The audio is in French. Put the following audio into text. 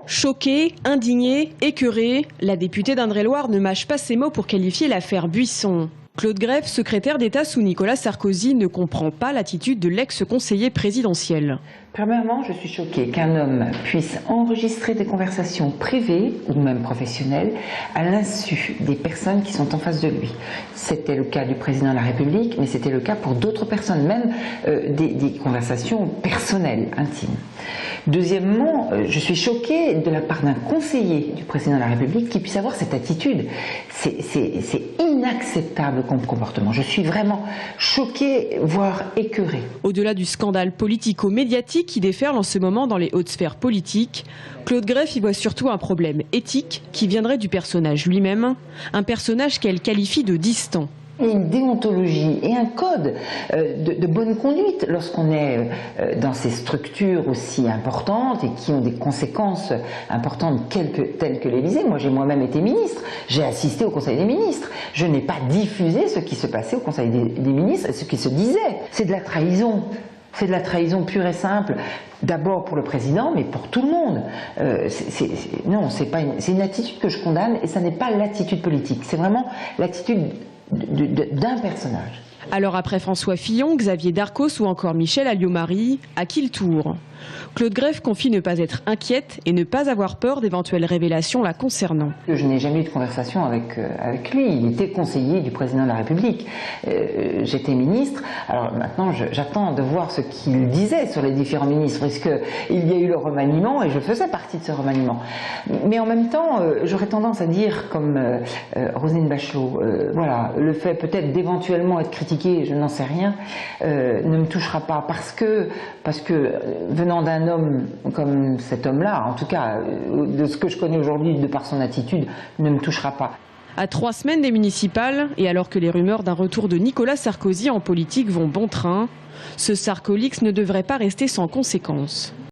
Choquée, indignée, écœurée, la députée d'Indre-et-Loire ne mâche pas ses mots pour qualifier l'affaire Buisson. Claude Greff, secrétaire d'État sous Nicolas Sarkozy, ne comprend pas l'attitude de l'ex-conseiller présidentiel. Premièrement, je suis choquée qu'un homme puisse enregistrer des conversations privées ou même professionnelles à l'insu des personnes qui sont en face de lui. C'était le cas du président de la République, mais c'était le cas pour d'autres personnes, même des conversations personnelles, intimes. Deuxièmement, je suis choquée de la part d'un conseiller du président de la République qui puisse avoir cette attitude. C'est inacceptable comme comportement. Je suis vraiment choquée, voire écœurée. Au-delà du scandale politico-médiatique qui déferle en ce moment dans les hautes sphères politiques, Claude Greff y voit surtout un problème éthique qui viendrait du personnage lui-même, un personnage qu'elle qualifie de distant. Il y a une déontologie et un code de bonne conduite lorsqu'on est dans ces structures aussi importantes et qui ont des conséquences importantes telles que l'Élysée. Moi, j'ai moi-même été ministre, j'ai assisté au Conseil des ministres. Je n'ai pas diffusé ce qui se passait au Conseil des ministres et ce qui se disait. C'est de la trahison. C'est de la trahison pure et simple, d'abord pour le président, mais pour tout le monde. C'est une attitude que je condamne et ça n'est pas l'attitude politique. C'est vraiment l'attitude d'un personnage. Alors après François Fillon, Xavier Darcos ou encore Michel Alliot-Marie, à qui le tour? Claude Greff confie ne pas être inquiète et ne pas avoir peur d'éventuelles révélations la concernant. Je n'ai jamais eu de conversation avec lui. Il était conseiller du président de la République. J'étais ministre. Alors maintenant, j'attends de voir ce qu'il disait sur les différents ministres, puisqu'il y a eu le remaniement et je faisais partie de ce remaniement. Mais en même temps, j'aurais tendance à dire, comme Roselyne Bachelot, voilà, le fait peut-être d'éventuellement être critiqué, je n'en sais rien, ne me touchera pas parce que venant d'un homme comme cet homme-là, en tout cas de ce que je connais aujourd'hui de par son attitude, ne me touchera pas. À 3 semaines des municipales, et alors que les rumeurs d'un retour de Nicolas Sarkozy en politique vont bon train, ce Sarkolix ne devrait pas rester sans conséquences.